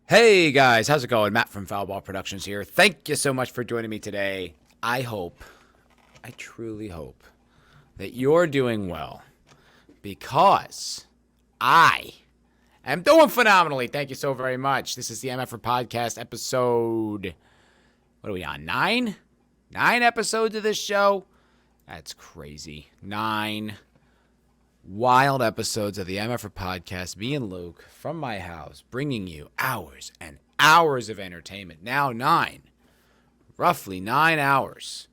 Hey guys, how's it going? Matt from Foulball Productions here. Thank you so much for joining me today. I truly hope that you're doing well because I am doing phenomenally. Thank you so very much. This is the MFer Podcast episode. What are we on? 9? 9 episodes of this show? That's crazy. 9 wild episodes of the MFer Podcast, me and Luke from my house, bringing you hours and hours of entertainment. Now roughly 9 hours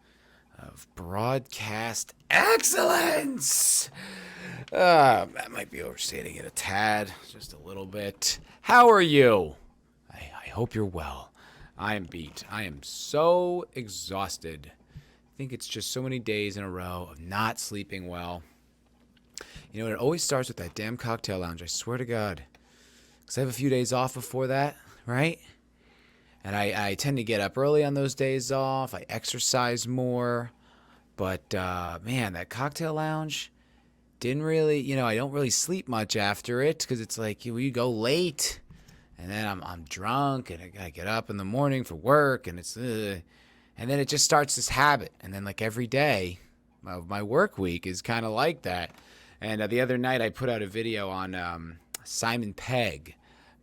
of broadcast excellence. That might be overstating it a tad, just a little bit. How are you? I hope you're well. I am beat. I am so exhausted. I think it's just so many days in a row of not sleeping well. You know, it always starts with that damn cocktail lounge, I swear to God. Because I have a few days off before that, right? And I tend to get up early on those days off. I exercise more. But, man, that cocktail lounge didn't really, I don't really sleep much after it. Because it's like, you go late. And then I'm drunk. And I got to get up in the morning for work. And it's, and then it just starts this habit. And then, like, every day of my work week is kind of like that. And the other night I put out a video on Simon Pegg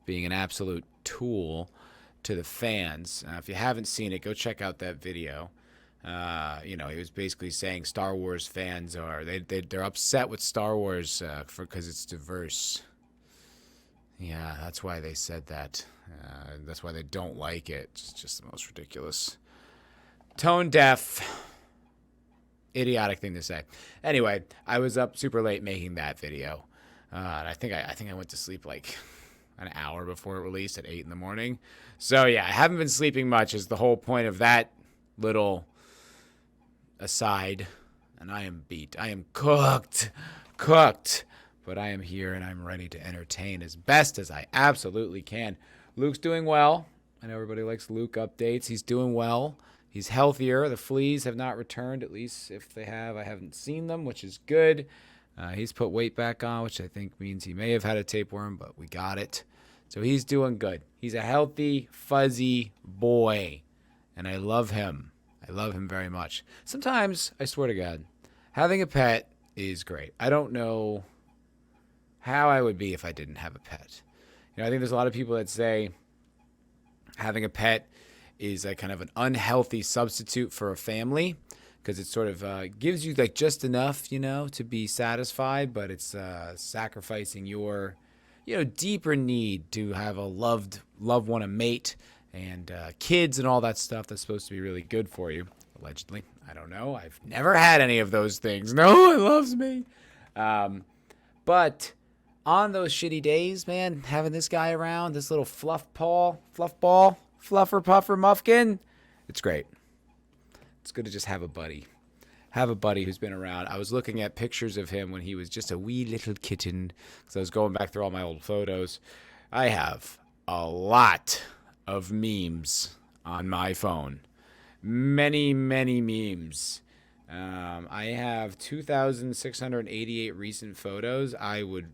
being an absolute tool to the fans. If you haven't seen it, go check out that video. He was basically saying Star Wars fans they're upset with Star Wars because it's diverse. Yeah, that's why they said that. That's why they don't like it. It's just the most ridiculous. Tone deaf. Idiotic thing to say. Anyway, I was up super late making that video, and I think I went to sleep like an hour before it released at 8 in the morning. So yeah, I haven't been sleeping much. Is the whole point of that little aside, and I am beat. I am cooked, but I am here and I'm ready to entertain as best as I absolutely can. Luke's doing well. I know everybody likes Luke updates. He's doing well. He's healthier. The fleas have not returned, at least if they have. I haven't seen them, which is good. He's put weight back on, which I think means he may have had a tapeworm, but we got it. So he's doing good. He's a healthy, fuzzy boy, and I love him. I love him very much. Sometimes, I swear to God, having a pet is great. I don't know how I would be if I didn't have a pet. I think there's a lot of people that say having a pet is a kind of an unhealthy substitute for a family because it sort of gives you like just enough, to be satisfied, but it's sacrificing your, deeper need to have a loved one, a mate, and kids and all that stuff that's supposed to be really good for you, allegedly. I don't know. I've never had any of those things. No one loves me. But on those shitty days, man, having this guy around, this little fluff ball, fluffer puffer muffkin, it's great. It's good to just have a buddy who's been around. I was looking at pictures of him when he was just a wee little kitten because I was going back through all my old photos. I have a lot of memes on my phone, many memes. I have 2,688 recent photos. I would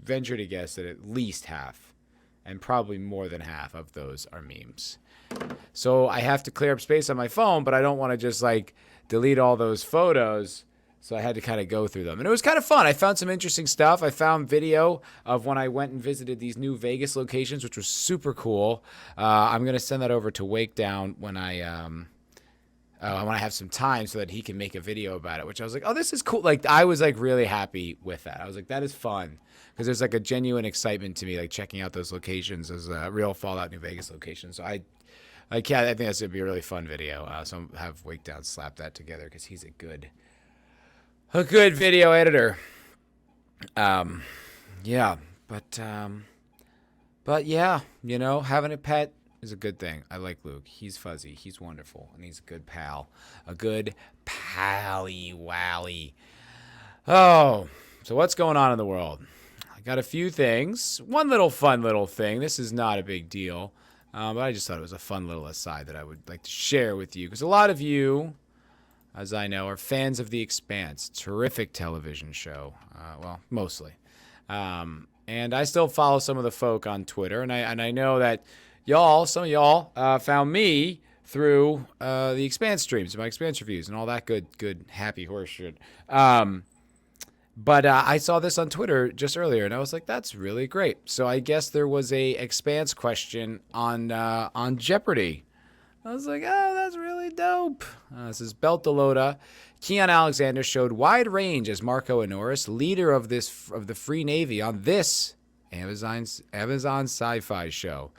venture to guess that at least half, and probably more than half of those are memes. So I have to clear up space on my phone, but I don't want to just like delete all those photos. So I had to kind of go through them. And it was kind of fun. I found some interesting stuff. I found video of when I went and visited these new Vegas locations, which was super cool. I'm going to send that over to Wakedown when I have some time so that he can make a video about it, which I was like, oh, this is cool. Like, I was like really happy with that. I was like, that is fun. Because there's like a genuine excitement to me, like checking out those locations as a real Fallout New Vegas location. So I think that's going to be a really fun video. So I'll have Wakedown slap that together because he's a good video editor. Yeah, but yeah, having a pet is a good thing. I like Luke. He's fuzzy. He's wonderful, and he's a good pal. A good pally-wally. Oh, so what's going on in the world? I got a few things. One fun little thing. This is not a big deal, but I just thought it was a fun little aside that I would like to share with you, because a lot of you, as I know, are fans of The Expanse. Terrific television show. Well, mostly. And I still follow some of the folk on Twitter, and I know that some of y'all found me through the Expanse streams, my Expanse reviews, and all that good happy horse shit. But I saw this on Twitter just earlier, and I was like, "That's really great." So I guess there was a Expanse question on Jeopardy. I was like, "Oh, that's really dope." This is Beltalowda. Keon Alexander showed wide range as Marco Honoris, leader of the Free Navy, on this Amazon sci-fi show.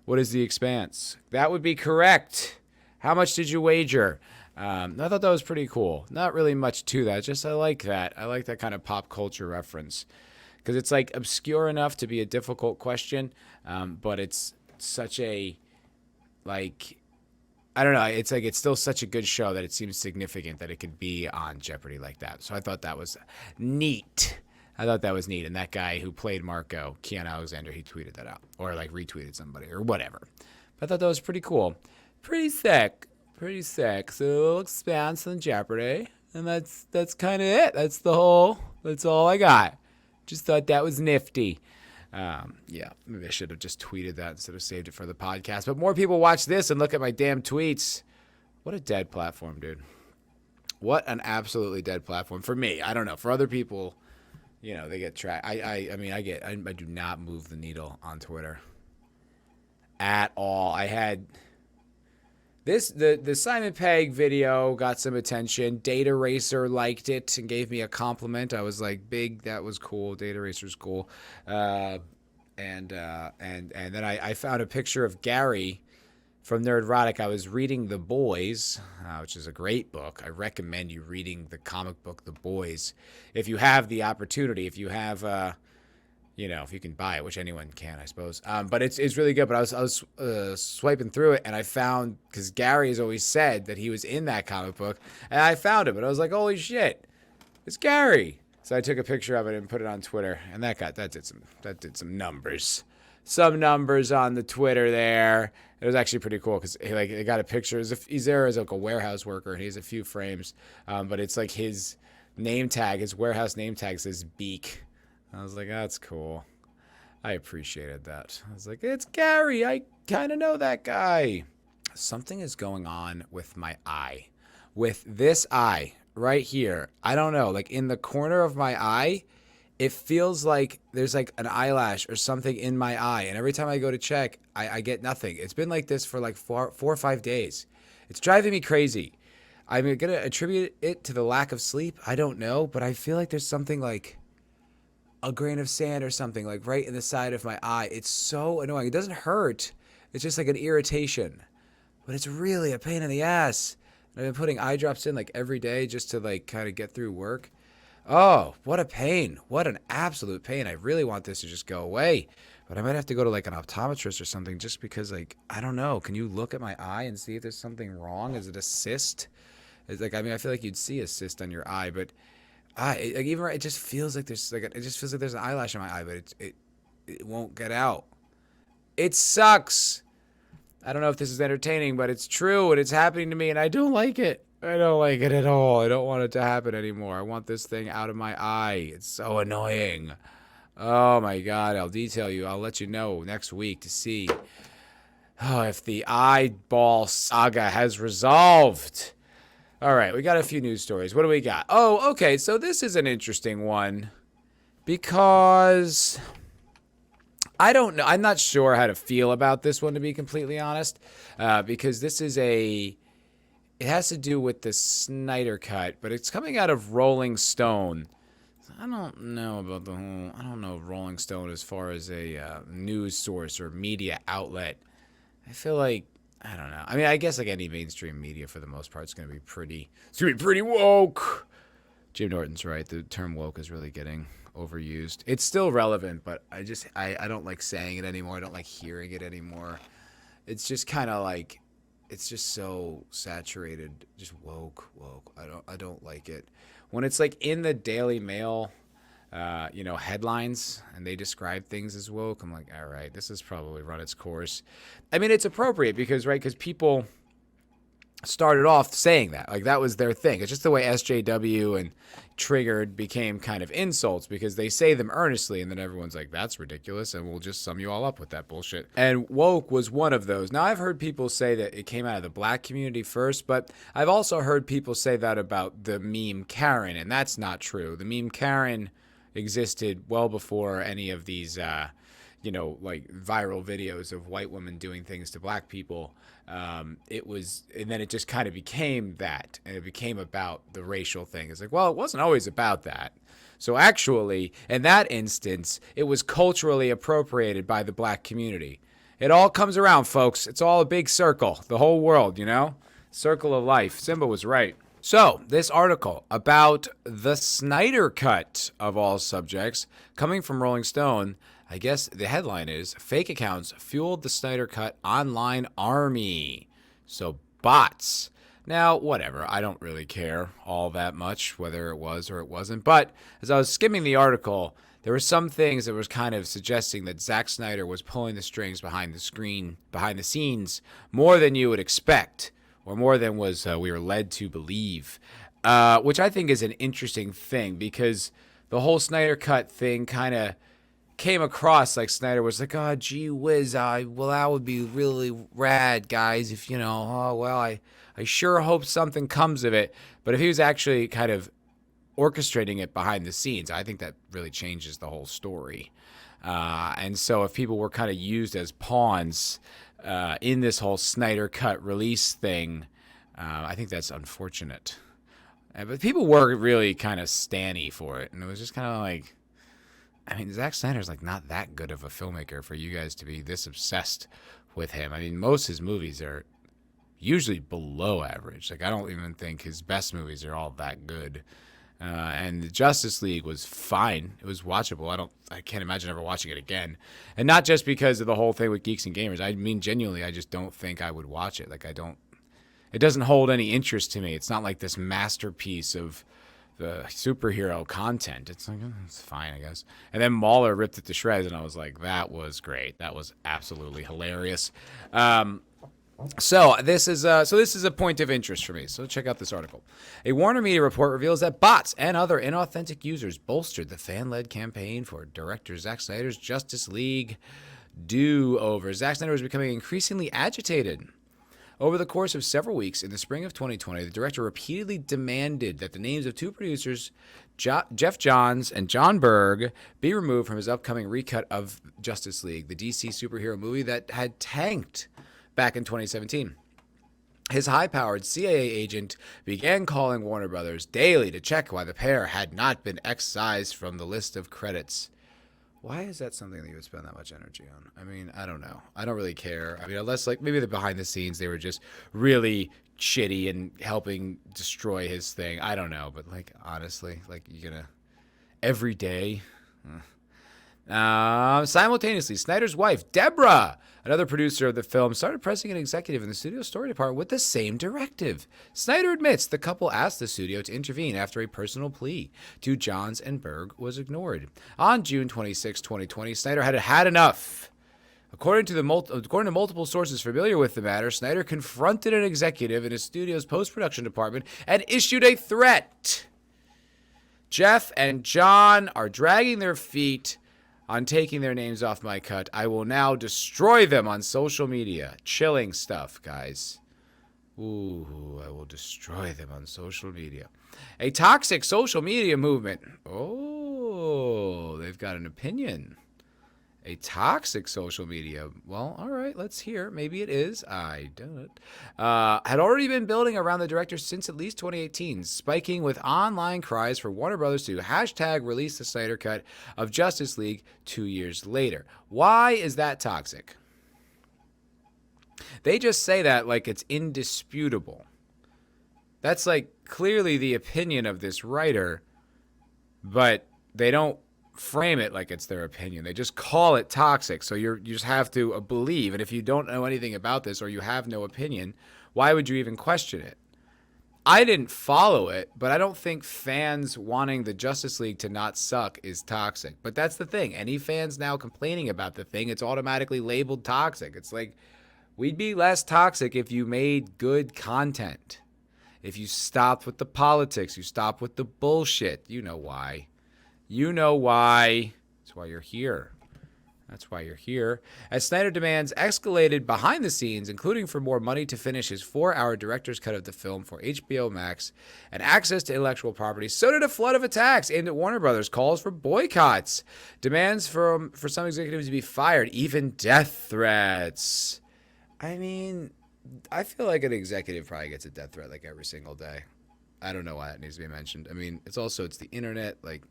What is the Expanse? That would be correct. How much did you wager? I thought that was pretty cool. Not really much to that. Just I like that. I like that kind of pop culture reference because it's like obscure enough to be a difficult question, but it's such a like I don't know. It's like it's still such a good show that it seems significant that it could be on Jeopardy like that. So I thought that was neat. And that guy who played Marco, Keon Alexander, he tweeted that out or like retweeted somebody or whatever. But I thought that was pretty cool. Pretty sick. So a little Expanse on Jeopardy. And that's kind of it. That's all I got. Just thought that was nifty. Yeah, maybe I should have just tweeted that instead of saved it for the podcast. But more people watch this and look at my damn tweets. What a dead platform, dude. What an absolutely dead platform. For me, I don't know. For other people, they get tracked. I do not move the needle on Twitter at all. I had the Simon Pegg video got some attention. Data Racer liked it and gave me a compliment. I was like, big, that was cool. Data Racer's cool. And then I found a picture of Gary from Nerdrotic. I was reading The Boys, which is a great book. I recommend you reading the comic book The Boys if you have the opportunity. If you have if you can buy it, which anyone can, I suppose. But it's really good. But I was swiping through it, and I found, because Gary has always said that he was in that comic book, and I found it. But I was like, holy shit, it's Gary. So I took a picture of it and put it on Twitter, and that did some numbers. Some numbers on the Twitter there. It was actually pretty cool because he got a picture. He's there as like a warehouse worker, and he has a few frames. But it's like his name tag, his warehouse name tag says Beak. I was like, that's cool. I appreciated that. I was like, it's Gary. I kind of know that guy. Something is going on with my eye. With this eye right here. I don't know. Like in the corner of my eye, it feels like there's like an eyelash or something in my eye. And every time I go to check, I get nothing. It's been like this for like four or 5 days. It's driving me crazy. I'm going to attribute it to the lack of sleep. I don't know. But I feel like there's something like a grain of sand or something like right in the side of my eye. It's so annoying. It doesn't hurt. It's just like an irritation, but it's really a pain in the ass. And I've been putting eye drops in like every day just to like kind of get through work. Oh, what a pain. What an absolute pain. I really want this to just go away, but I might have to go to like an optometrist or something just because like, I don't know. Can you look at my eye and see if there's something wrong? Is it a cyst? It's like, I feel like you'd see a cyst on your eye, but it just feels like there's an eyelash in my eye, but it won't get out. It sucks. I don't know if this is entertaining, but it's true and it's happening to me, and I don't like it. I don't like it at all. I don't want it to happen anymore. I want this thing out of my eye. It's so annoying. Oh my God! I'll detail you. I'll let you know next week to see if the eyeball saga has resolved. All right, we got a few news stories. What do we got? Oh, okay, so this is an interesting one because I don't know. I'm not sure how to feel about this one, to be completely honest, because it has to do with the Snyder Cut, but it's coming out of Rolling Stone. I don't know Rolling Stone as far as a news source or media outlet. I feel like, I don't know. I guess like any mainstream media for the most part is going to be pretty woke. Jim Norton's right. The term woke is really getting overused. It's still relevant, but I don't like saying it anymore. I don't like hearing it anymore. It's just kind of like, it's just so saturated. Just woke. I don't like it. When it's like in the Daily Mail, headlines, and they describe things as woke, I'm like, all right, this has probably run its course. It's appropriate because people, started off saying that. Like, that was their thing. It's just the way SJW and Triggered became kind of insults because they say them earnestly and then everyone's like, that's ridiculous, and we'll just sum you all up with that bullshit. And woke was one of those. Now, I've heard people say that it came out of the black community first, but I've also heard people say that about the meme Karen, and that's not true. The meme Karen existed well before any of these like viral videos of white women doing things to black people. It was, and then it just kind of became that, and it became about the racial thing. It's like, well, it wasn't always about that. So actually, in that instance, it was culturally appropriated by the black community. It all comes around, folks. It's all a big circle, the whole world, circle of life. Simba was right. So, this article about the Snyder Cut, of all subjects, coming from Rolling Stone. I guess the headline is, fake accounts fueled the Snyder Cut online army. So, bots. Now, whatever. I don't really care all that much whether it was or it wasn't. But as I was skimming the article, there were some things that was kind of suggesting that Zack Snyder was pulling the strings behind the scenes, more than you would expect, or more than we were led to believe, which I think is an interesting thing, because the whole Snyder Cut thing kind of came across like Snyder was like, oh, gee whiz, that would be really rad, guys, if, I sure hope something comes of it. But if he was actually kind of orchestrating it behind the scenes, I think that really changes the whole story. And so if people were kind of used as pawns in this whole Snyder Cut release thing, I think that's unfortunate. But people were really kind of stanny for it, and it was just kind of like, Zack Snyder's like not that good of a filmmaker for you guys to be this obsessed with him. Most of his movies are usually below average. Like, I don't even think his best movies are all that good. And the Justice League was fine. It was watchable. I can't imagine ever watching it again. And not just because of the whole thing with Geeks and Gamers. Genuinely, I just don't think I would watch it. It doesn't hold any interest to me. It's not like this masterpiece of the superhero content. It's like, it's fine, I guess. And then Mauler ripped it to shreds, and I was like, that was great. That was absolutely hilarious. So this is a point of interest for me. So check out this article. A Warner Media report reveals that bots and other inauthentic users bolstered the fan-led campaign for director Zack Snyder's Justice League do-over. Zack Snyder was becoming increasingly agitated. Over the course of several weeks in the spring of 2020, the director repeatedly demanded that the names of two producers, Jeff Johns and John Berg, be removed from his upcoming recut of Justice League, the DC superhero movie that had tanked back in 2017. His high-powered CIA agent began calling Warner Brothers daily to check why the pair had not been excised from the list of credits. Why is that something that you would spend that much energy on? I don't know. I don't really care. Unless, maybe the behind the scenes, they were just really shitty and helping destroy his thing. I don't know. But, honestly, you're going to... Every day... Simultaneously, Snyder's wife, Deborah, another producer of the film, started pressing an executive in the studio story department with the same directive. Snyder admits the couple asked the studio to intervene after a personal plea to Johns and Berg was ignored. On June 26, 2020, Snyder had had enough. According to multiple sources familiar with the matter, Snyder confronted an executive in his studio's post-production department and issued a threat. Jeff and John are dragging their feet on taking their names off my cut. I will now destroy them on social media. Chilling stuff, guys. Ooh, I will destroy them on social media. A toxic social media movement. Oh, they've got an opinion. A toxic social media. Well, all right, let's hear. Maybe it is. I don't. Had already been building around the director since at least 2018, spiking with online cries for Warner Brothers to hashtag release the Snyder Cut of Justice League 2 years later. Why is that toxic? They just say that like it's indisputable. That's clearly the opinion of this writer, but they don't frame it like it's their opinion. They just call it toxic. So you just have to believe. And if you don't know anything about this or you have no opinion, why would you even question it? I didn't follow it, but I don't think fans wanting the Justice League to not suck is toxic. But that's the thing. Any fans now complaining about the thing, it's automatically labeled toxic. It's like, We'd be less toxic if you made good content. If you stopped with the politics, you stopped with the bullshit. You know why. You know why. That's why you're here. That's why you're here. As Snyder demands escalated behind the scenes, including for more money to finish his 4-hour director's cut of the film for HBO Max and access to intellectual property, so did a flood of attacks aimed at Warner Brothers, calls for boycotts, demands for some executives to be fired, even death threats. I mean, I feel like an executive probably gets a death threat like every single day. I don't know why it needs to be mentioned. I mean, it's the internet, like,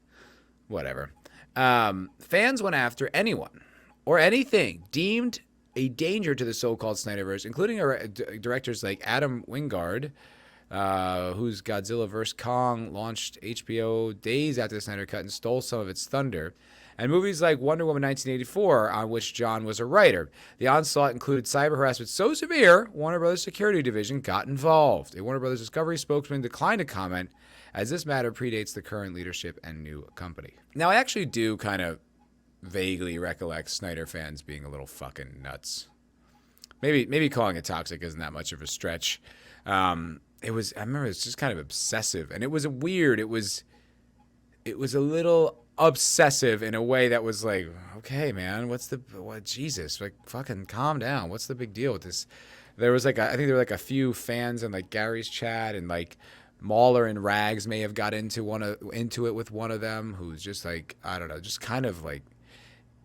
whatever. Fans went after anyone or anything deemed a danger to the so-called Snyderverse, including directors like Adam Wingard, whose Godzilla vs. Kong launched HBO days after the Snyder Cut and stole some of its thunder, and movies like Wonder Woman 1984, on which John was a writer. The onslaught included cyber harassment so severe, Warner Brothers security division got involved. A Warner Brothers Discovery spokesman declined to comment, as this matter predates the current leadership and new company. Now, I actually do kind of vaguely recollect Snyder fans being a little fucking nuts. Maybe calling it toxic isn't that much of a stretch. I remember it was just kind of obsessive, and it was weird. It was a little obsessive in a way that was like, okay, man, Jesus, like, fucking calm down. What's the big deal with this? There was I think there were like a few fans in like Gary's chat, and like Mauler and Rags may have got into it with one of them, who's just like, I don't know, just kind of like,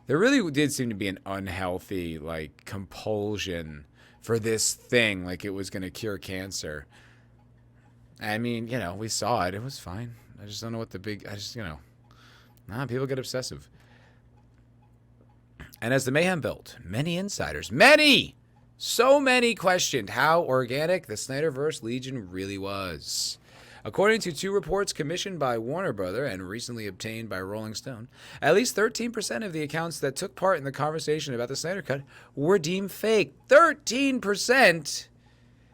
there really did seem to be an unhealthy like compulsion for this thing, like it was going to cure cancer. I mean, we saw it. It was fine. I just don't know what people get obsessive. And as the mayhem built, many insiders, so many questioned how organic the Snyderverse Legion really was. According to 2 reports commissioned by Warner Brother and recently obtained by Rolling Stone, at least 13% of the accounts that took part in the conversation about the Snyder Cut were deemed fake. 13%?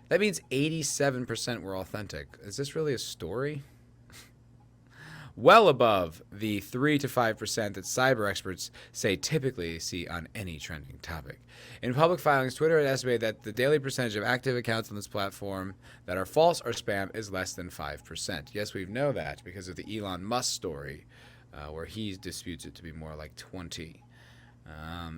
That means 87% were authentic. Is this really a story? Well above the 3 to 5% that cyber experts say typically see on any trending topic. In public filings, Twitter had estimated that the daily percentage of active accounts on this platform that are false or spam is less than 5%. Yes, we know that because of the Elon Musk story, where he disputes it to be more like 20.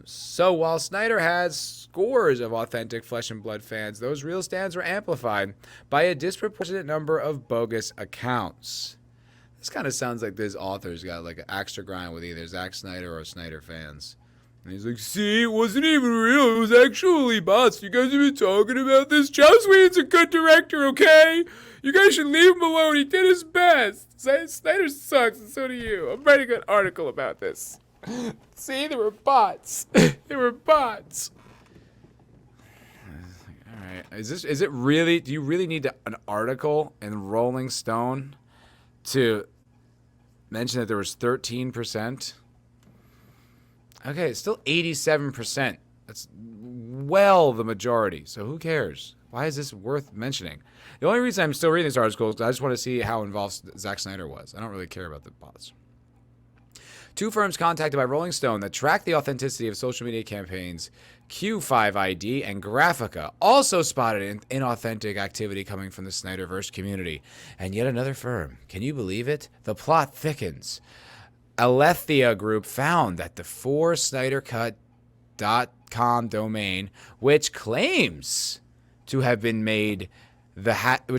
So while Snyder has scores of authentic flesh and blood fans, those real stands were amplified by a disproportionate number of bogus accounts. This kind of sounds like this author's got like an axe to grind with either Zack Snyder or Snyder fans. And he's like, see, it wasn't even real. It was actually bots. You guys have been talking about this. Joss Whedon's a good director, okay? You guys should leave him alone. He did his best. Snyder sucks, and so do you. I'm writing an article about this. See, there were bots. There were bots. All right. Is it really, do you really need an article in Rolling Stone to mention that there was 13%? Okay, it's still 87%. That's well the majority. So who cares? Why is this worth mentioning? The only reason I'm still reading this article is I just want to see how involved Zack Snyder was. I don't really care about the bots. 2 firms contacted by Rolling Stone that track the authenticity of social media campaigns, Q5ID and Graphica, also spotted inauthentic activity coming from the Snyderverse community. And yet another firm, can you believe it? The plot thickens. Alethea Group found that the 4SnyderCut.com domain, which claims to have made the hashtag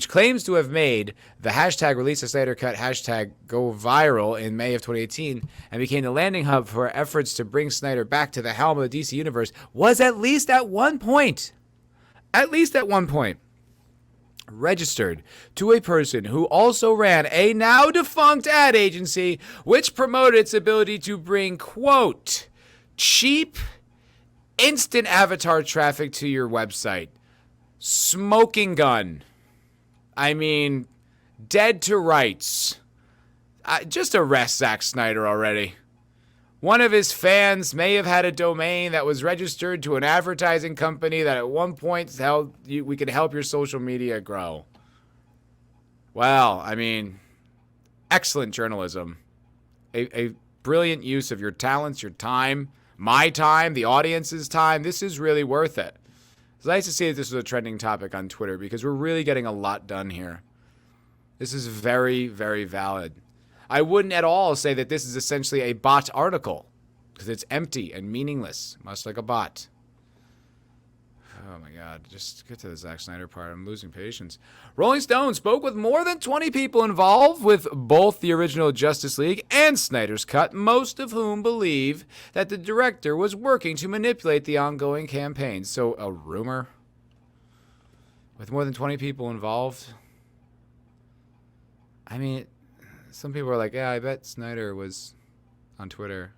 release a Snyder Cut hashtag go viral in May of 2018 and became the landing hub for efforts to bring Snyder back to the helm of the DC universe, was at least at one point registered to a person who also ran a now defunct ad agency which promoted its ability to bring, quote, cheap instant avatar traffic to your website. Smoking gun. I mean, dead to rights. Just arrest Zack Snyder already. One of his fans may have had a domain that was registered to an advertising company that at one point we could help your social media grow. Well, I mean, excellent journalism. A brilliant use of your talents, your time, my time, the audience's time. This is really worth it. It's nice to see that this was a trending topic on Twitter because we're really getting a lot done here. This is very, very valid. I wouldn't at all say that this is essentially a bot article because it's empty and meaningless, much like a bot. Oh my God, just get to the Zack Snyder part. I'm losing patience. Rolling Stone spoke with more than 20 people involved with both the original Justice League and Snyder's Cut, most of whom believe that the director was working to manipulate the ongoing campaign. So a rumor? With more than 20 people involved? I mean, some people are like, yeah, I bet Snyder was on Twitter.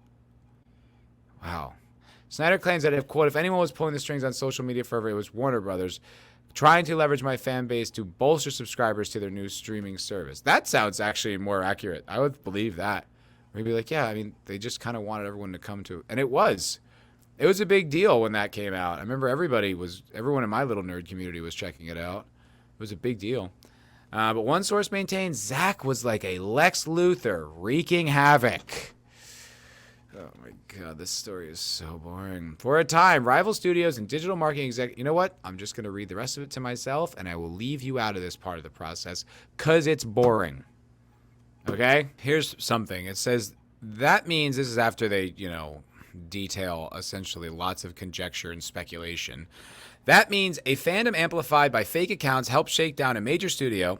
Wow. Snyder claims that if anyone was pulling the strings on social media forever, it was Warner Brothers trying to leverage my fan base to bolster subscribers to their new streaming service. That sounds actually more accurate. I would believe that. Maybe like, yeah, I mean, they just kind of wanted everyone to come to it. And it was. It was a big deal when that came out. I remember everyone in my little nerd community was checking it out. It was a big deal. But one source maintains Zack was like a Lex Luthor wreaking havoc. Oh my God, this story is so boring. For a time, rival studios and digital marketing exec. You know what? I'm just going to read the rest of it to myself, and I will leave you out of this part of the process because it's boring. Okay? Here's something. It says that means this is after they, detail essentially lots of conjecture and speculation. That means a fandom amplified by fake accounts helped shake down a major studio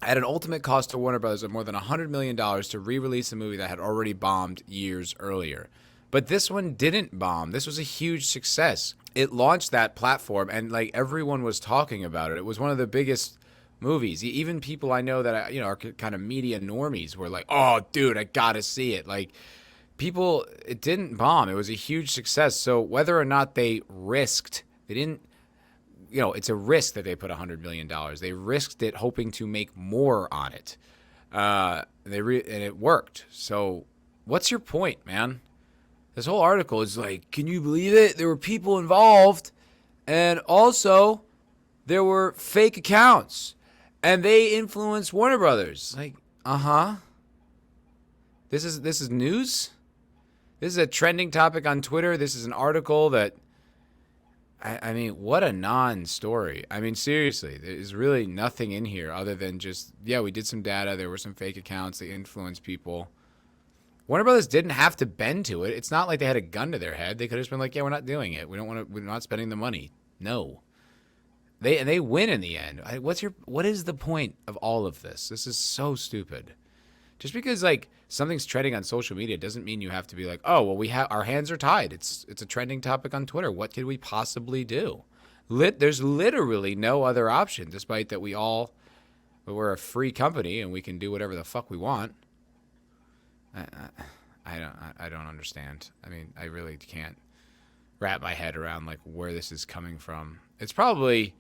at an ultimate cost to Warner Bros. Of more than $100 million to re-release a movie that had already bombed years earlier. But this one didn't bomb. This was a huge success. It launched that platform, and everyone was talking about it. It was one of the biggest movies. Even people I know that are kind of media normies were like, "Oh, dude, I gotta see it." It didn't bomb. It was a huge success. So whether or not they didn't. It's a risk that they put $100 million. They risked it hoping to make more on it. And it worked. So what's your point, man? This whole article is like, can you believe it? There were people involved. And also, there were fake accounts. And they influenced Warner Brothers. This is news? This is a trending topic on Twitter. This is an article that... I mean, what a non-story. I mean, seriously, there's really nothing in here other than just, we did some data. There were some fake accounts. They influenced people. Warner Brothers didn't have to bend to it. It's not like they had a gun to their head. They could have just been like, we're not doing it. We're not spending the money. No. They win in the end. What is the point of all of this? This is so stupid. Just because something's trending on social media doesn't mean you have to be like, oh, well, our hands are tied. It's a trending topic on Twitter. What could we possibly do? There's literally no other option, despite that we're a free company and we can do whatever the fuck we want. I don't understand. I mean, I really can't wrap my head around where this is coming from. It's probably...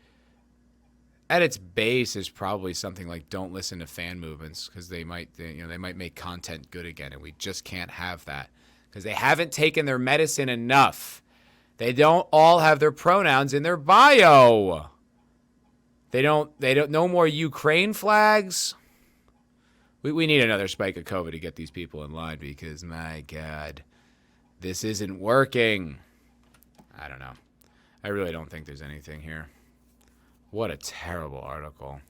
At its base is probably something like don't listen to fan movements because they might make content good again, and we just can't have that because they haven't taken their medicine enough. They don't all have their pronouns in their bio. They don't no more Ukraine flags. We need another spike of COVID to get these people in line because my God, this isn't working. I don't know. I really don't think there's anything here. What a terrible article.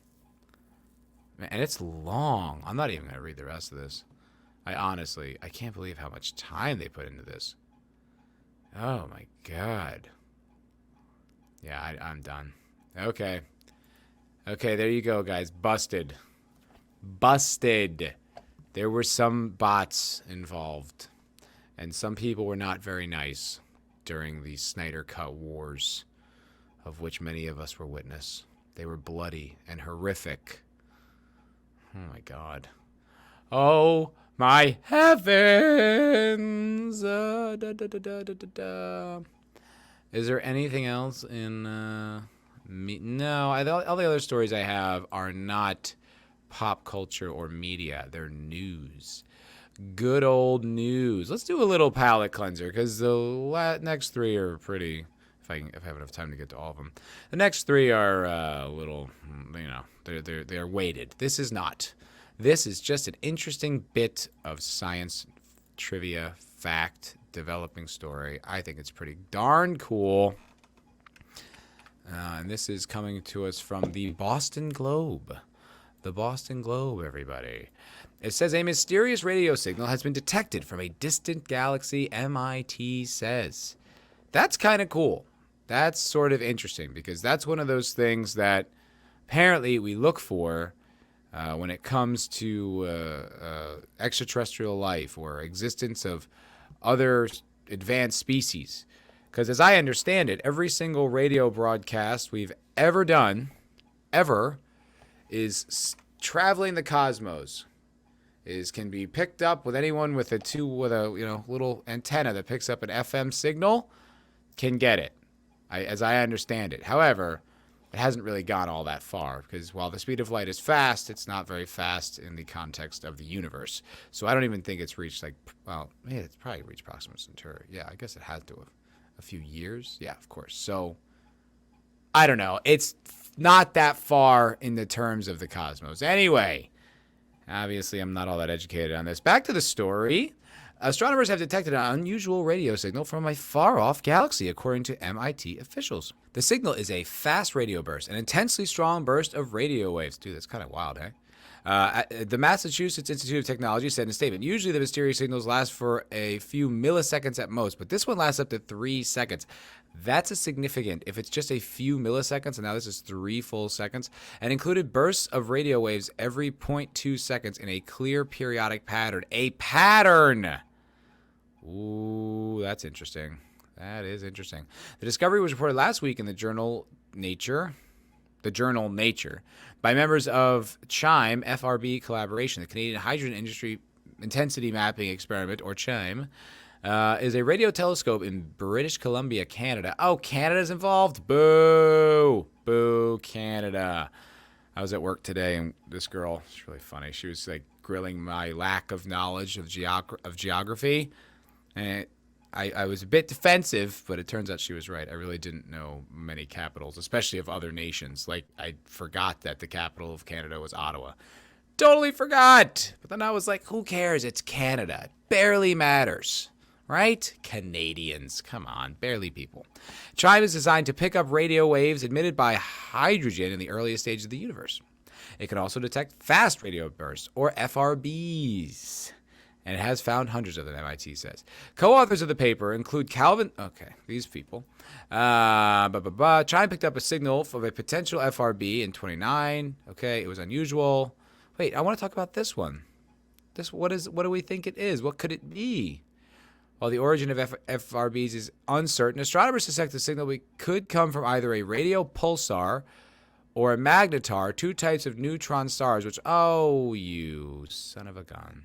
And it's long. I'm not even going to read the rest of this. I can't believe how much time they put into this. Oh, my God. Yeah, I'm done. Okay, there you go, guys. Busted. There were some bots involved. And some people were not very nice during the Snyder Cut wars, of which many of us were witness. They were bloody and horrific. Oh, my God. Oh, my heavens. Is there anything else in No, all the other stories I have are not pop culture or media. They're news. Good old news. Let's do a little palate cleanser because the next three are pretty... If I have enough time to get to all of them. The next three are a little, they're weighted. This is not. This is just an interesting bit of science, trivia, fact, developing story. I think it's pretty darn cool. And this is coming to us from the Boston Globe. The Boston Globe, everybody. It says a mysterious radio signal has been detected from a distant galaxy, MIT says. That's kind of cool. That's sort of interesting because that's one of those things that apparently we look for when it comes to extraterrestrial life or existence of other advanced species. Because as I understand it, every single radio broadcast we've ever done, is traveling the cosmos. Can be picked up with anyone with a little antenna that picks up an FM signal can get it, as I understand it. However, it hasn't really gone all that far because while the speed of light is fast, it's not very fast in the context of the universe. So I don't even think it's reached it's probably reached Proxima Centauri. Yeah, I guess it had to have a few years. Yeah, of course. So I don't know. It's not that far in the terms of the cosmos. Anyway, obviously I'm not all that educated on this. Back to the story. Astronomers have detected an unusual radio signal from a far-off galaxy, according to MIT officials. The signal is a fast radio burst, an intensely strong burst of radio waves. Dude, that's kind of wild, eh? The Massachusetts Institute of Technology said in a statement, usually the mysterious signals last for a few milliseconds at most, but this one lasts up to 3 seconds. That's a significant, if it's just a few milliseconds, and now this is 3 full seconds, and included bursts of radio waves every 0.2 seconds in a clear periodic pattern. A pattern! Ooh, that's interesting. That is interesting. The discovery was reported last week in the journal Nature, by members of CHIME FRB collaboration. The Canadian Hydrogen Industry Intensity Mapping Experiment, or CHIME, is a radio telescope in British Columbia, Canada. Oh, Canada's involved? Boo! Boo, Canada. I was at work today, and this girl, she's really funny. She was like grilling my lack of knowledge of geography. And I was a bit defensive, but it turns out she was right. I really didn't know many capitals, especially of other nations. Like, I forgot that the capital of Canada was Ottawa. Totally forgot! But then I was like, who cares? It's Canada. It barely matters. Right? Canadians. Come on. Barely people. CHIME is designed to pick up radio waves emitted by hydrogen in the earliest stages of the universe. It can also detect fast radio bursts, or FRBs. And it has found hundreds of them, MIT says. Co-authors of the paper include these people. CHIME picked up a signal of a potential FRB in 29. Okay, it was unusual. Wait, I want to talk about this one. What do we think it is? What could it be? While the origin of FRBs is uncertain, astronomers suspect the signal could come from either a radio pulsar or a magnetar, 2 types of neutron stars, you son of a gun.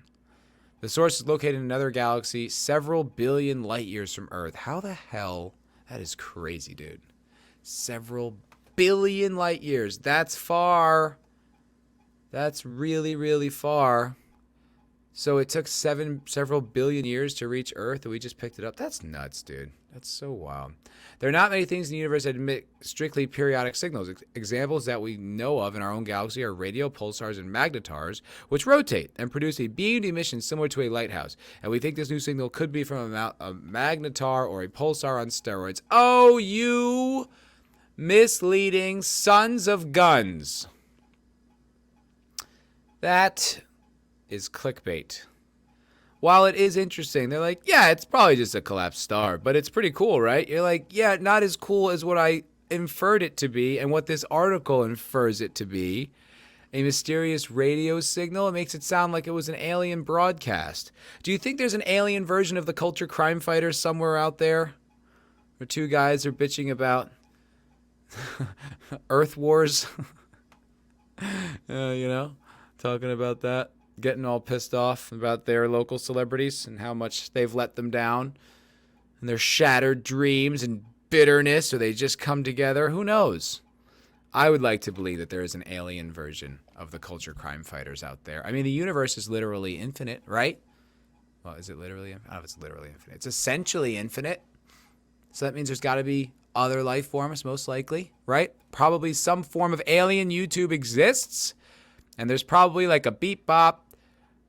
The source is located in another galaxy several billion light years from Earth. How the hell? That is crazy, dude. Several billion light years. That's far. That's really, really far. So it took several billion years to reach Earth, and we just picked it up. That's nuts, dude. That's so wild. There are not many things in the universe that emit strictly periodic signals. Examples that we know of in our own galaxy are radio pulsars and magnetars, which rotate and produce a beamed emission similar to a lighthouse. And we think this new signal could be from a magnetar or a pulsar on steroids. Oh, you misleading sons of guns. That is clickbait. While it is interesting, they're like, yeah, it's probably just a collapsed star, but it's pretty cool, right? You're like, yeah, not as cool as what I inferred it to be and what this article infers it to be. A mysterious radio signal. It makes it sound like it was an alien broadcast. Do you think there's an alien version of the Culture Crime Fighters somewhere out there? Where 2 guys are bitching about Earth Wars? Talking about that. Getting all pissed off about their local celebrities and how much they've let them down and their shattered dreams and bitterness, or they just come together. Who knows? I would like to believe that there is an alien version of the Culture Crime Fighters out there. I mean, the universe is literally infinite, right? Well, is it literally? I don't know if it's literally infinite. It's essentially infinite. So that means there's got to be other life forms, most likely, right? Probably some form of alien YouTube exists. And there's probably like a Beep Bop.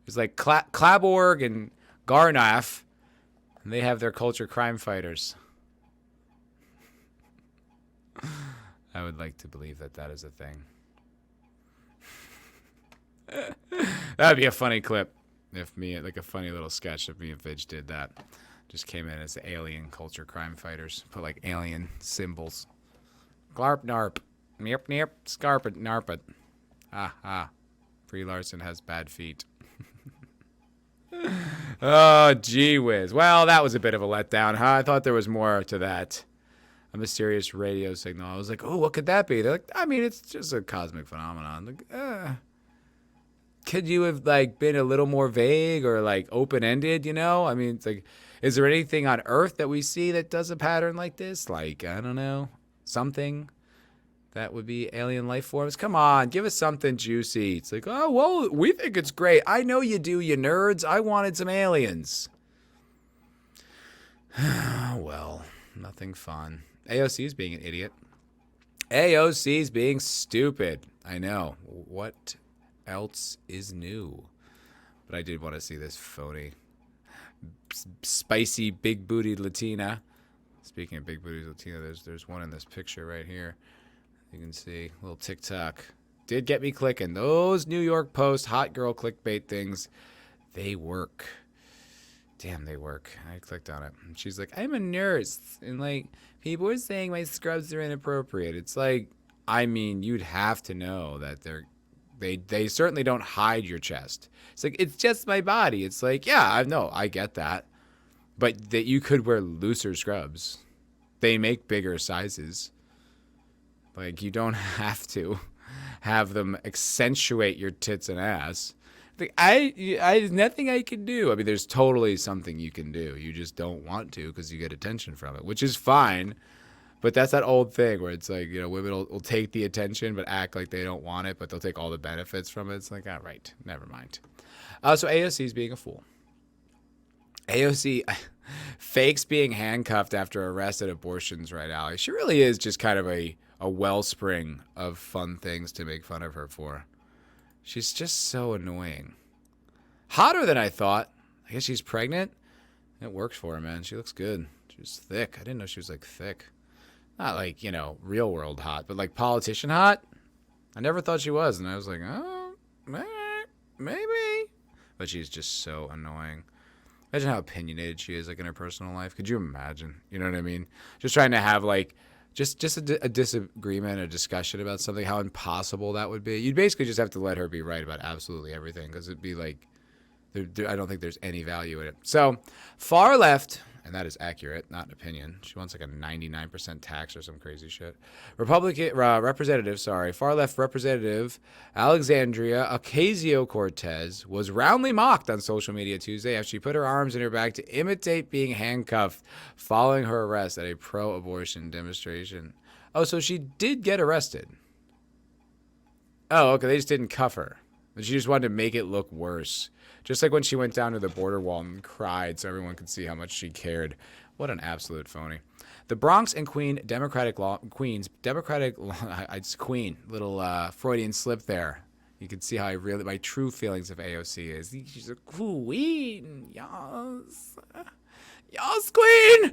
There's like Claborg and Garnaff, and they have their Culture Crime Fighters. I would like to believe that that is a thing. That'd be a funny clip if me, like a funny little sketch if me and Fidge did that. Just came in as the alien culture crime fighters. Put like alien symbols. Glarp narp. Nirp nirp. Scarpet narpet. Ah ah. Brie Larson has bad feet. Oh, gee whiz. Well, that was a bit of a letdown, huh? I thought there was more to that. A mysterious radio signal. I was like, oh, what could that be? They're like, I mean, it's just a cosmic phenomenon. Like, could you have like been a little more vague or like open-ended, you know? I mean, it's like, is there anything on Earth that we see that does a pattern like this? Like, I don't know, something that would be alien life forms? Come on, give us something juicy. It's like, oh, well, we think it's great. I know you do, you nerds. I wanted some aliens. Well, nothing fun. AOC's being an idiot. AOC's being stupid. I know. What else is new? But I did want to see this phony, spicy, big-bootied Latina. Speaking of big-bootied Latina, there's one in this picture right here. You can see a little TikTok. Did get me clicking. Those New York Post hot girl clickbait things, they work. Damn, they work. I clicked on it. And she's like, I'm a nurse. And, like, people are saying my scrubs are inappropriate. It's like, I mean, you'd have to know that they certainly don't hide your chest. It's like, it's just my body. It's like, yeah, I get that. But that you could wear looser scrubs. They make bigger sizes. Like, you don't have to have them accentuate your tits and ass. Like, there's nothing I can do. I mean, there's totally something you can do. You just don't want to because you get attention from it, which is fine. But that's that old thing where it's like, you know, women will take the attention but act like they don't want it, but they'll take all the benefits from it. It's like, all right, never mind. So AOC is being a fool. AOC fakes being handcuffed after arrest at abortions right now. She really is just kind of a wellspring of fun things to make fun of her for. She's just so annoying. Hotter than I thought. I guess she's pregnant. It works for her, man. She looks good. She's thick. I didn't know she was like thick. Not like, you know, real world hot, but like politician hot. I never thought she was. And I was like, oh, maybe. But she's just so annoying. Imagine how opinionated she is, like, in her personal life. Could you imagine? You know what I mean? Just trying to have, like, just a disagreement, a discussion about something, how impossible that would be. You'd basically just have to let her be right about absolutely everything because it'd be like, I don't think there's any value in it. So, far left, and that is accurate, not an opinion. She wants like a 99% tax or some crazy shit. Far left Representative Alexandria Ocasio-Cortez was roundly mocked on social media Tuesday after she put her arms in her back to imitate being handcuffed following her arrest at a pro-abortion demonstration. Oh, so she did get arrested. Oh, okay, they just didn't cuff her. She just wanted to make it look worse. Just like when she went down to the border wall and cried so everyone could see how much she cared. What an absolute phony. The Bronx and Queens little Freudian slip there. You can see how my true feelings of AOC is. She's a queen. Yes. Yes, queen.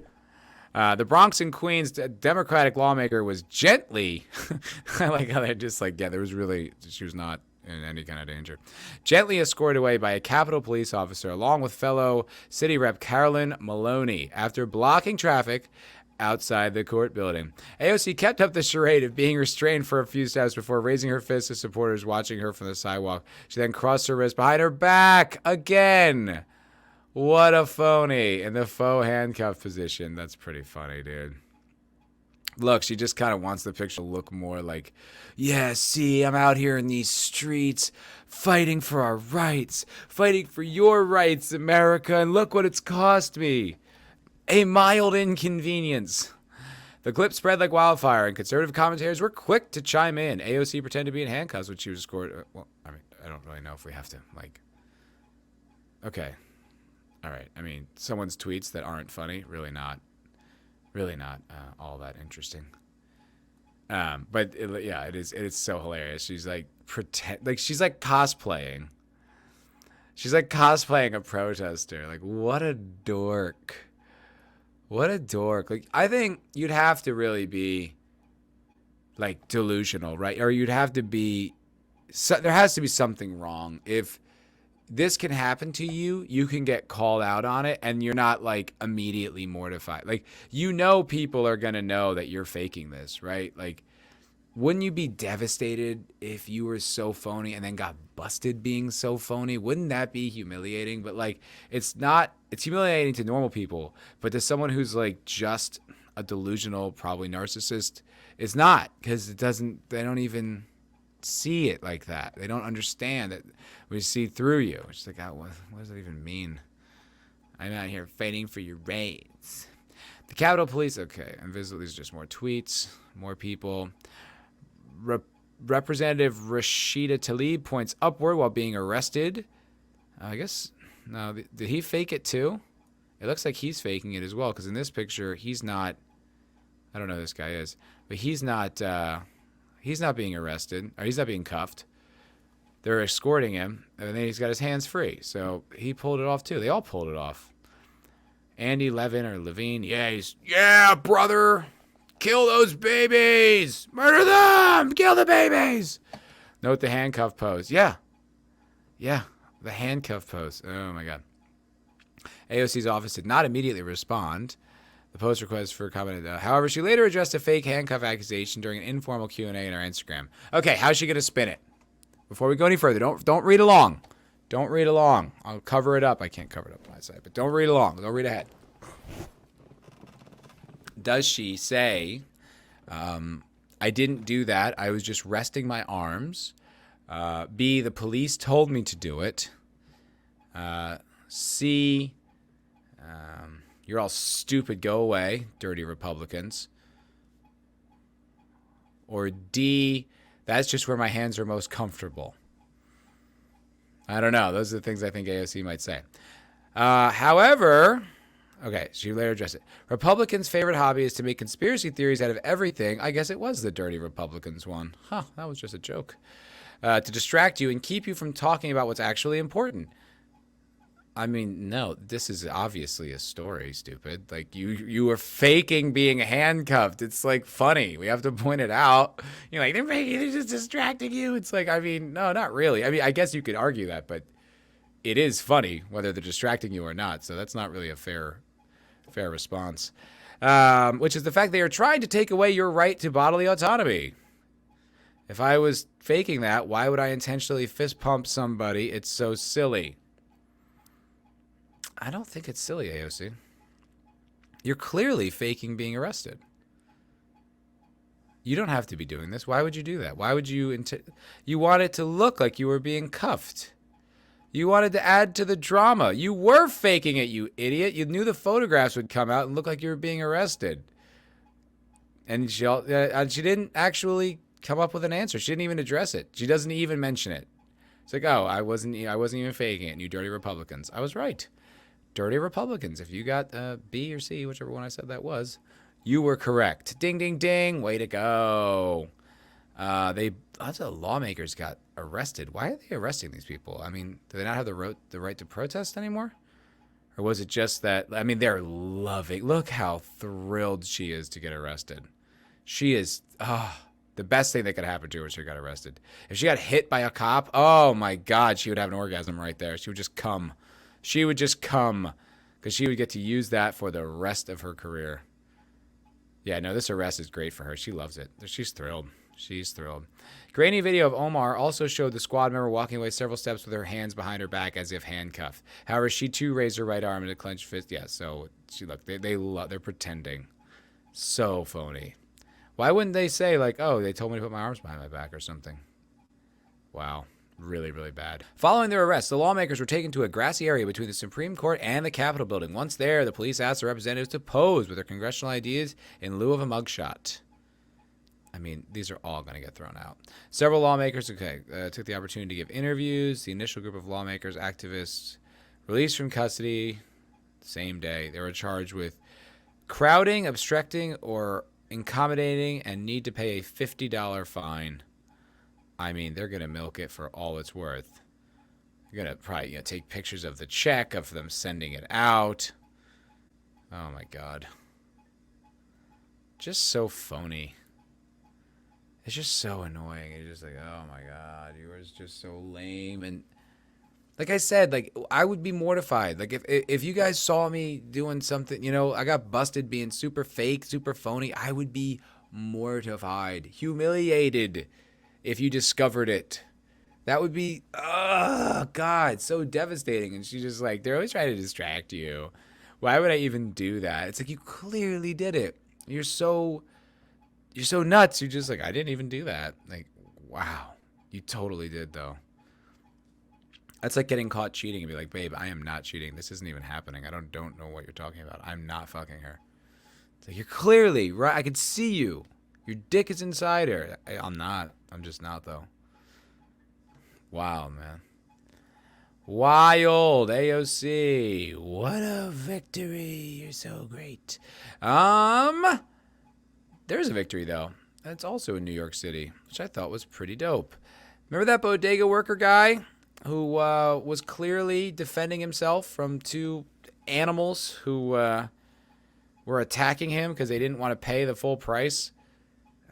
The Bronx and Queens Democratic lawmaker was gently, I like how they're just like, yeah, she was not in any kind of danger, gently escorted away by a Capitol police officer along with fellow city rep Carolyn Maloney after blocking traffic outside the court building. AOC kept up the charade of being restrained for a few steps before raising her fist to supporters watching her from the sidewalk. She then crossed her wrist behind her back again. What a phony in the faux handcuff position. That's pretty funny, dude. Look, she just kind of wants the picture to look more like, yeah, see, I'm out here in these streets fighting for our rights, fighting for your rights, America, and look what it's cost me. A mild inconvenience. The clip spread like wildfire, and conservative commentators were quick to chime in. AOC pretended to be in handcuffs when she was escorted. Well, I mean, I don't really know if we have to, like, okay. All right. I mean, someone's tweets that aren't funny, really not all that interesting. But it is so hilarious. She's like she's like cosplaying. She's like cosplaying a protester. Like, what a dork. What a dork. Like, I think you'd have to really be like delusional, right? Or you'd have to be, there has to be something wrong. If this can happen to you, you can get called out on it and you're not like immediately mortified. Like, you know, people are going to know that you're faking this, right? Like, wouldn't you be devastated if you were so phony and then got busted being so phony? Wouldn't that be humiliating? But like, it's not, it's humiliating to normal people, but to someone who's like just a delusional, probably narcissist, it's not, because they don't even see it like that. They don't understand that we see through you. It's like, oh, what does that even mean? I'm out here fighting for your rights. The Capitol Police, okay, invisible. These are just more tweets, more people. Representative Rashida Tlaib points upward while being arrested. I guess, no, did he fake it too? It looks like he's faking it as well, because in this picture, he's not, I don't know who this guy is, but he's not being arrested, or he's not being cuffed. They're escorting him, and then he's got his hands free. So he pulled it off too. They all pulled it off. Andy Levine, yeah, brother, kill those babies, murder them, kill the babies. Note the handcuff pose. Yeah, the handcuff pose. Oh my God. AOC's office did not immediately respond. The post request for comment. However, she later addressed a fake handcuff accusation during an informal Q&A on her Instagram. Okay, how's she gonna spin it? Before we go any further, don't read along. Don't read along. I'll cover it up. I can't cover it up on my side, but don't read along. Don't read ahead. Does she say, I didn't do that. I was just resting my arms. B, the police told me to do it. C, you're all stupid. Go away, dirty Republicans. Or D, that's just where my hands are most comfortable. I don't know. Those are the things I think AOC might say. However, okay, she later addressed it. Republicans' favorite hobby is to make conspiracy theories out of everything. I guess it was the dirty Republicans one. That was just a joke. To distract you and keep you from talking about what's actually important. I mean, no, this is obviously a story, stupid. Like, you were faking being handcuffed. It's, like, funny. We have to point it out. You're like, they're just distracting you. It's like, I mean, no, not really. I mean, I guess you could argue that, but it is funny whether they're distracting you or not. So that's not really a fair response. Which is the fact they are trying to take away your right to bodily autonomy. If I was faking that, why would I intentionally fist pump somebody? It's so silly. I don't think it's silly, AOC. You're clearly faking being arrested. You don't have to be doing this. Why would you do that? Why would you... You want it to look like you were being cuffed. You wanted to add to the drama. You were faking it, you idiot. You knew the photographs would come out and look like you were being arrested. And she didn't actually come up with an answer. She didn't even address it. She doesn't even mention it. It's like, oh, I wasn't even faking it, you dirty Republicans. I was right. Dirty Republicans. If you got B or C, whichever one I said that was, you were correct. Ding, ding, ding. Way to go. Lots of lawmakers got arrested. Why are they arresting these people? I mean, do they not have the right to protest anymore? Or was it just that, I mean, they're loving, look how thrilled she is to get arrested. She is, the best thing that could happen to her is she got arrested. If she got hit by a cop, oh my God, she would have an orgasm right there. She would just come. She would just come, because she would get to use that for the rest of her career. Yeah, no, this arrest is great for her. She loves it. She's thrilled. She's thrilled. Grainy video of Omar also showed the squad member walking away several steps with her hands behind her back as if handcuffed. However, she too raised her right arm in a clenched fist. Yeah, so they're pretending. So phony. Why wouldn't they say, like, oh, they told me to put my arms behind my back or something? Wow. Really, really bad. Following their arrest, the lawmakers were taken to a grassy area between the Supreme Court and the Capitol building. Once there, the police asked the representatives to pose with their congressional ideas in lieu of a mugshot. I mean, these are all going to get thrown out. Several lawmakers took the opportunity to give interviews. The initial group of lawmakers, activists, released from custody same day. They were charged with crowding, obstructing, or accommodating, and need to pay a $50 fine. I mean, they're going to milk it for all it's worth. They're going to probably take pictures of the check, of them sending it out. Oh, my God. Just so phony. It's just so annoying. It's just like, oh my God, you are just so lame. And like I said, like I would be mortified. Like if you guys saw me doing something, I got busted being super fake, super phony, I would be mortified, humiliated if you discovered it. That would be, oh God, so devastating. And she's just like, they're always trying to distract you. Why would I even do that? It's like, you clearly did it. You're so nuts. You're just like, I didn't even do that. Like, wow, you totally did though. That's like getting caught cheating and be like, babe, I am not cheating. This isn't even happening. I don't know what you're talking about. I'm not fucking her. It's like, you're clearly right. I could see you. Your dick is inside her. I'm not. I'm just not though. Wow, man. Wild AOC. What a victory. You're so great. There's a victory though. That's also in New York City, which I thought was pretty dope. Remember that bodega worker guy who was clearly defending himself from two animals who were attacking him because they didn't want to pay the full price?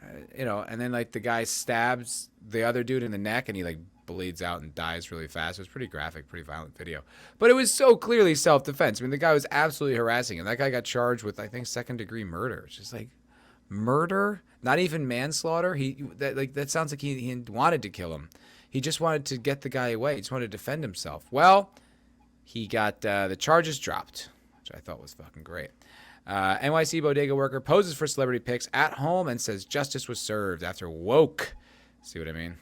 And then like the guy stabs the other dude in the neck and he like bleeds out and dies really fast. It was pretty graphic, pretty violent video. But it was so clearly self-defense. I mean, the guy was absolutely harassing him. That guy got charged with, I think, second-degree murder. It's just like, murder? Not even manslaughter? That sounds like he wanted to kill him. He just wanted to get the guy away. He just wanted to defend himself. Well, he got the charges dropped, which I thought was fucking great. NYC bodega worker poses for celebrity pics at home and says justice was served after woke. See what I mean?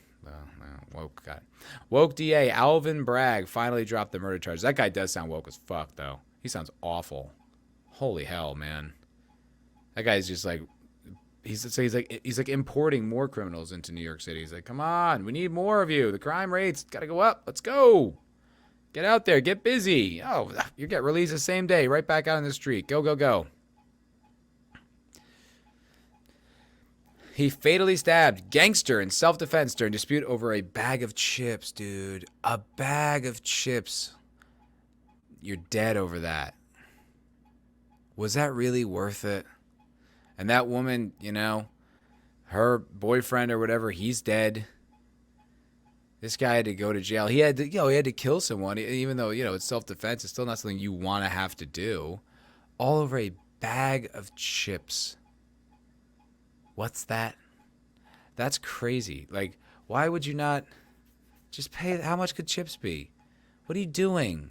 Woke, got it. Woke DA Alvin Bragg finally dropped the murder charge. That guy does sound woke as fuck, though. He sounds awful. Holy hell, man. That guy's just like, he's like importing more criminals into New York City. He's like, come on, we need more of you. The crime rates gotta go up. Let's go. Get out there. Get busy. Oh, you get released the same day. Right back out on the street. Go, go, go. He fatally stabbed gangster in self-defense during dispute over a bag of chips, dude. A bag of chips. You're dead over that. Was that really worth it? And that woman, her boyfriend or whatever, he's dead. This guy had to go to jail. He had to kill someone, even though, it's self-defense. It's still not something you want to have to do. All over a bag of chips. What's that? That's crazy. Like, why would you not just pay? How much could chips be? What are you doing?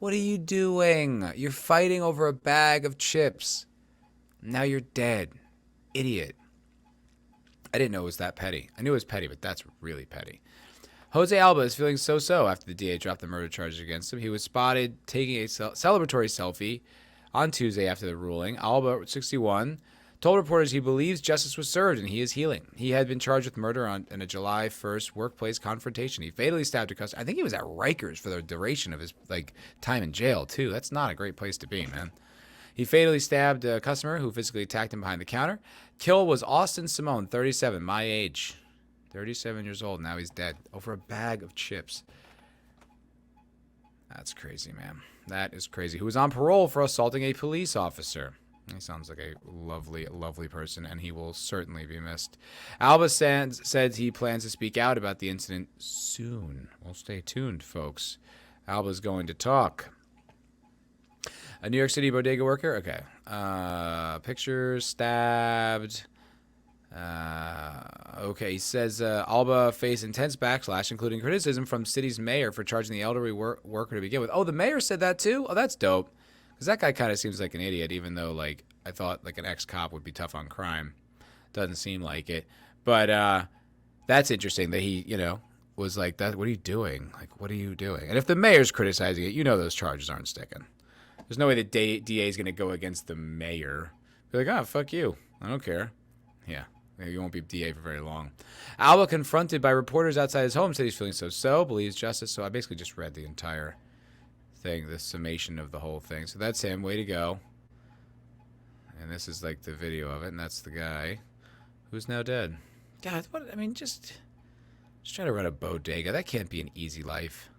What are you doing? You're fighting over a bag of chips. Now you're dead. Idiot. I didn't know it was that petty. I knew it was petty, but that's really petty. Jose Alba is feeling so-so after the DA dropped the murder charges against him. He was spotted taking a celebratory selfie on Tuesday after the ruling. Alba, 61, told reporters he believes justice was served and he is healing. He had been charged with murder in a July 1st workplace confrontation. He fatally stabbed a customer. I think he was at Rikers for the duration of his time in jail, too. That's not a great place to be, man. He fatally stabbed a customer who physically attacked him behind the counter. Kill was Austin Simone, 37, my age. 37 years old. Now he's dead over a bag of chips. That's crazy, man. That is crazy. Who was on parole for assaulting a police officer. He sounds like a lovely, lovely person, and he will certainly be missed. Alba said he plans to speak out about the incident soon. Well, stay tuned, folks. Alba's going to talk. A New York City bodega worker? Okay. Picture stabbed. Okay, he says Alba faced intense backlash, including criticism from city's mayor for charging the elderly worker to begin with. Oh, the mayor said that too? Oh, that's dope. Because that guy kind of seems like an idiot, even though, I thought, an ex-cop would be tough on crime. Doesn't seem like it. But that's interesting that he, was like, "That. What are you doing? What are you doing?" And if the mayor's criticizing it, those charges aren't sticking. There's no way the DA is going to go against the mayor. Be like, fuck you. I don't care. Yeah. You won't be DA for very long. Alba, confronted by reporters outside his home, said he's feeling so-so, believes justice. So I basically just read the entire thing, the summation of the whole thing. So that's him. Way to go. And this is the video of it, and that's the guy who's now dead. God, just try to run a bodega. That can't be an easy life.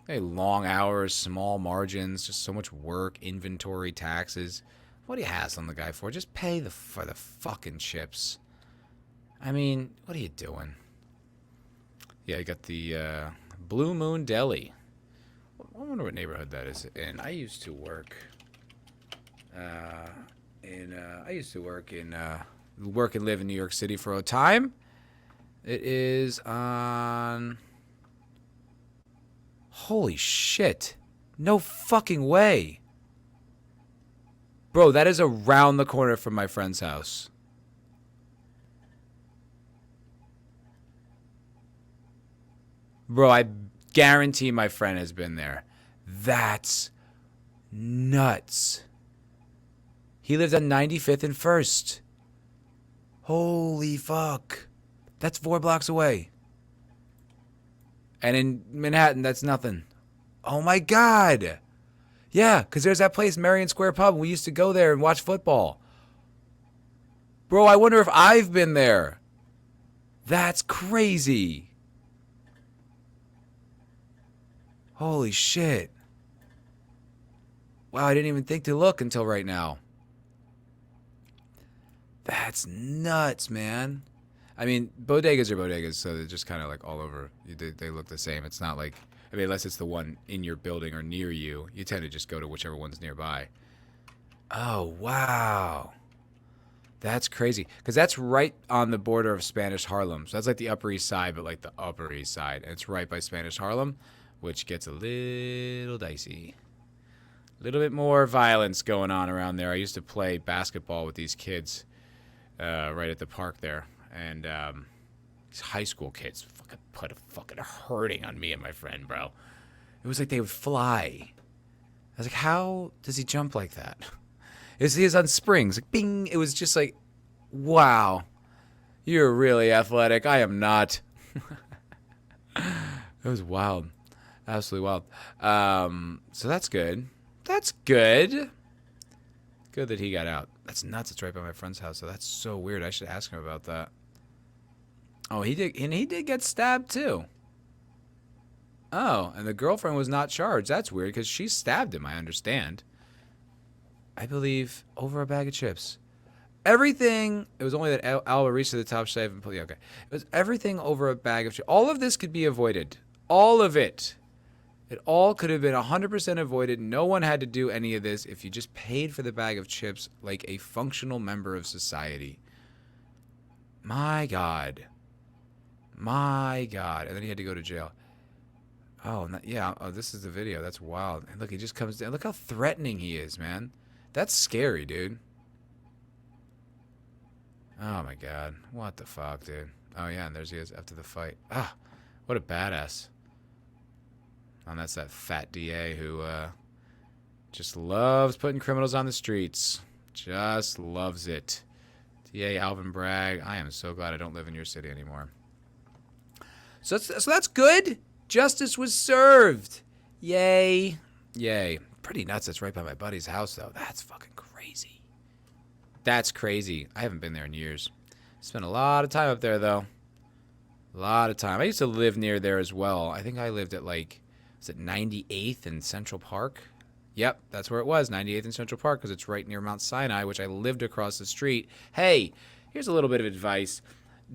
Hey, long hours, small margins, just so much work, inventory, taxes. What are you hassling the guy for? Just pay for the fucking chips. I mean, what are you doing? Yeah, you got the Blue Moon Deli. I wonder what neighborhood that is in. I used to work work and live in New York City for a time. It is on. Holy shit! No fucking way, bro. That is around the corner from my friend's house. Bro, I guarantee my friend has been there. That's nuts. He lived on 95th and 1st. Holy fuck. That's 4 blocks away. And in Manhattan, that's nothing. Oh my God. Yeah, because there's that place, Marion Square Pub. We used to go there and watch football. Bro, I wonder if I've been there. That's crazy. Holy shit. Wow, I didn't even think to look until right now. That's nuts, man. I mean, bodegas are bodegas, so they're just kind of like all over. They look the same. It's not like, I mean, unless it's the one in your building or near you, you tend to just go to whichever one's nearby. Oh, wow. That's crazy. Because that's right on the border of Spanish Harlem. So that's like the Upper East Side, but like the Upper East Side. And it's right by Spanish Harlem, which gets a little dicey. A little bit more violence going on around there. I used to play basketball with these kids right at the park there. And these high school kids fucking put a fucking hurting on me and my friend, bro. It was like they would fly. I was like, how does he jump like that? He was on springs. Like, bing. It was just like, wow. You're really athletic. I am not. It was wild. Absolutely wild. So that's good. That's good. Good that he got out. That's nuts. It's right by my friend's house. So that's so weird. I should ask him about that. Oh, he did. And he did get stabbed too. Oh, and the girlfriend was not charged. That's weird because she stabbed him, I understand. I believe over a bag of chips. Everything. It was only that Alba reached to the top shelf and pulled. Okay. It was everything over a bag of chips. All of this could be avoided. All of it. It all could have been 100% avoided. No one had to do any of this if you just paid for the bag of chips like a functional member of society. My God. My God. And then he had to go to jail. Oh, yeah. Oh, this is the video. That's wild. And look, he just comes down. Look how threatening he is, man. That's scary, dude. Oh, my God. What the fuck, dude? Oh, yeah, and there's he is after the fight. Ah, what a badass. And that's that fat DA who just loves putting criminals on the streets. Just loves it. DA Alvin Bragg, I am so glad I don't live in your city anymore. So that's good. Justice was served. Yay. Yay. Pretty nuts. That's right by my buddy's house, though. That's fucking crazy. That's crazy. I haven't been there in years. Spent a lot of time up there, though. A lot of time. I used to live near there as well. I think I lived at like, was it 98th in Central Park? Yep, that's where it was, 98th in Central Park, because it's right near Mount Sinai, which I lived across the street. Hey, here's a little bit of advice.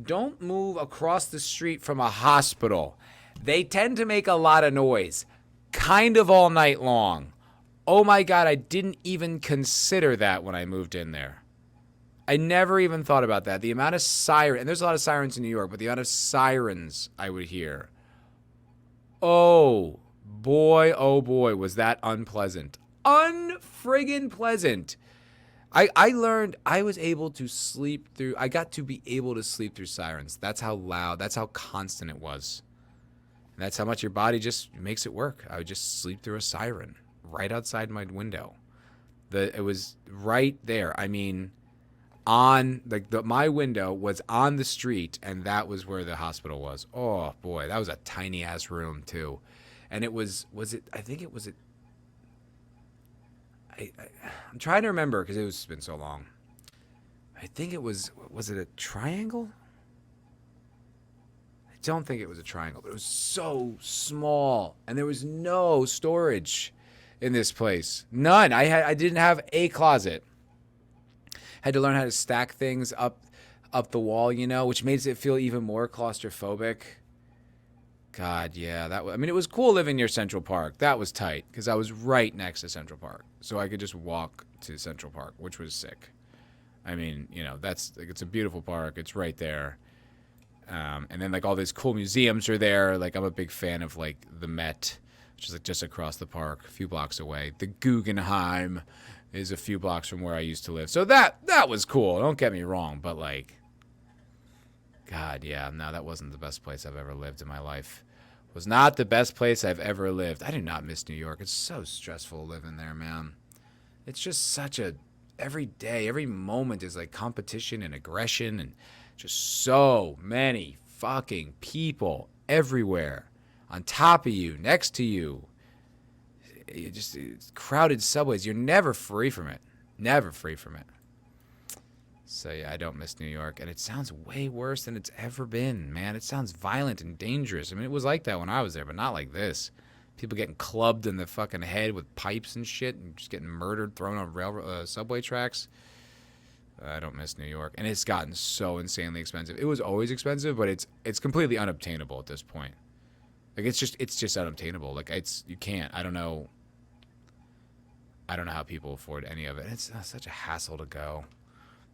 Don't move across the street from a hospital. They tend to make a lot of noise, kind of all night long. Oh my God, I didn't even consider that when I moved in there. I never even thought about that. The amount of sirens, and there's a lot of sirens in New York, but the amount of sirens I would hear. Oh boy, was that unpleasant. Unfriggin' pleasant. I learned I was able to sleep through, I got to be able to sleep through sirens. That's how loud, that's how constant it was. And that's how much your body just makes it work. I would just sleep through a siren right outside my window. It was right there. I mean, on my window was on the street, and that was where the hospital was. Oh boy, that was a tiny ass room too. And it was it, I think it was it. I'm trying to remember because it's been so long. I think it was it a triangle? I don't think it was a triangle, but it was so small, and there was no storage in this place. None. I didn't have a closet. Had to learn how to stack things up up the wall, you know, which makes it feel even more claustrophobic. God, yeah, I mean, it was cool living near Central Park. That was tight because I was right next to Central Park, so I could just walk to Central Park, which was sick. I mean, you know, it's a beautiful park. It's right there. And then like all these cool museums are there. Like I'm a big fan of like the Met, which is like just across the park, a few blocks away. The Guggenheim is a few blocks from where I used to live. So that was cool. Don't get me wrong, but like, God, yeah, no, that wasn't the best place I've ever lived in my life. It was not the best place I've ever lived. I do not miss New York. It's so stressful living there, man. It's just such a every day, every moment is like competition and aggression and just so many fucking people everywhere on top of you, next to you. It's crowded subways. You're never free from it. Never free from it. So yeah, I don't miss New York. And it sounds way worse than it's ever been, man. It sounds violent and dangerous. I mean, it was like that when I was there, but not like this. People getting clubbed in the fucking head with pipes and shit and just getting murdered, thrown on railroad subway tracks. I don't miss New York. And it's gotten so insanely expensive. It was always expensive, but it's completely unobtainable at this point. Like it's just unobtainable. Like you can't. I don't know how people afford any of it. It's such a hassle to go.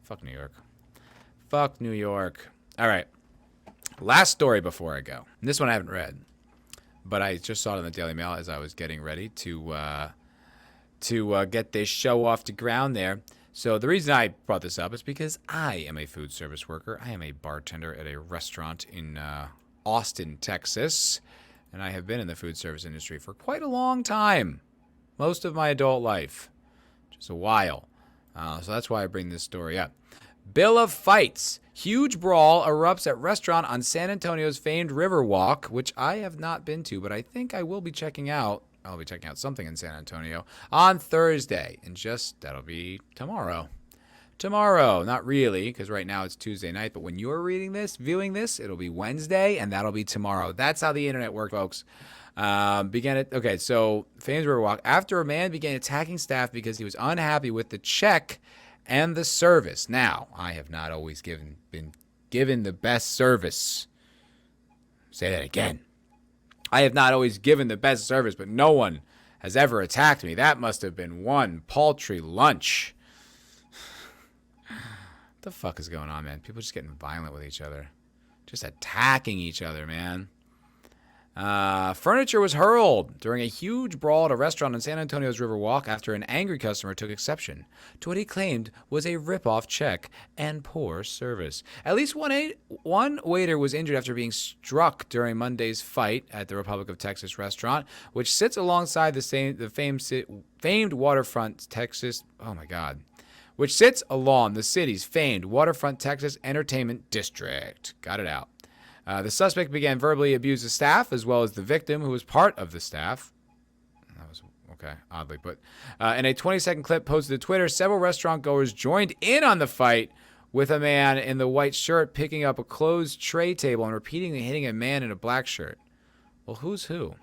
Fuck New York. Fuck New York. All right. Last story before I go. And this one I haven't read, but I just saw it in the Daily Mail as I was getting ready to get this show off the ground there. So the reason I brought this up is because I am a food service worker. I am a bartender at a restaurant in Austin, Texas, and I have been in the food service industry for quite a long time, most of my adult life, just a while. So that's why I bring this story up. Bill of fights. Huge brawl erupts at restaurant on San Antonio's famed Riverwalk, which I have not been to, but I think I will be checking out. I'll be checking out something in San Antonio on Thursday, and that'll be tomorrow. Tomorrow, not really, because right now it's Tuesday night, but when you're viewing this, it'll be Wednesday, and that'll be tomorrow. That's how the internet works, folks. So famed Riverwalk. After a man began attacking staff because he was unhappy with the check and the service. Now, I have not always been given the best service. Say that again. I have not always given the best service, but no one has ever attacked me. That must have been one paltry lunch. What the fuck is going on, man? People just getting violent with each other. Just attacking each other, man. Furniture was hurled during a huge brawl at a restaurant on San Antonio's Riverwalk after an angry customer took exception to what he claimed was a rip-off check and poor service. At least one waiter was injured after being struck during Monday's fight at the Republic of Texas restaurant, which sits alongside the famed waterfront Texas. Oh my God. Which sits along the city's famed waterfront Texas entertainment district. Got it out. The suspect began verbally abuse the staff as well as the victim, who was part of the staff. That was okay, oddly put. In a 20-second clip posted to Twitter, several restaurant goers joined in on the fight, with a man in the white shirt picking up a closed tray table and repeatedly hitting a man in a black shirt. Well, who's who?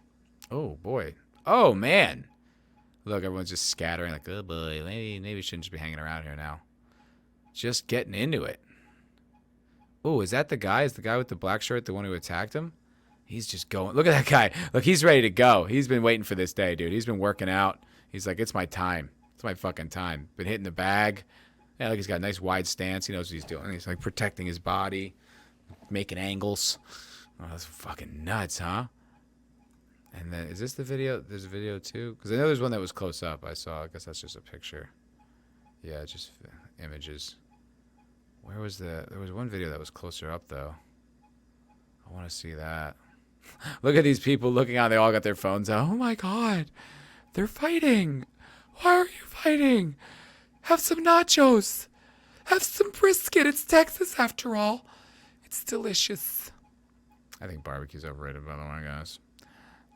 Oh, boy. Oh, man. Look, everyone's just scattering like, oh, boy, maybe we shouldn't just be hanging around here now. Just getting into it. Oh, is that the guy? Is the guy with the black shirt the one who attacked him? He's just going. Look at that guy. Look, he's ready to go. He's been waiting for this day, dude. He's been working out. He's like, it's my time. It's my fucking time. Been hitting the bag. Yeah, look, he's got a nice wide stance. He knows what he's doing. He's like protecting his body, making angles. Oh, that's fucking nuts, huh? And then, is this the video? There's a video too? Because I know there's one that was close up. I saw. I guess that's just a picture. Yeah, just images. There was one video that was closer up, though. I want to see that. Look at these people looking on. They all got their phones out. Oh, my God. They're fighting. Why are you fighting? Have some nachos. Have some brisket. It's Texas, after all. It's delicious. I think barbecue's overrated, by the way, guys.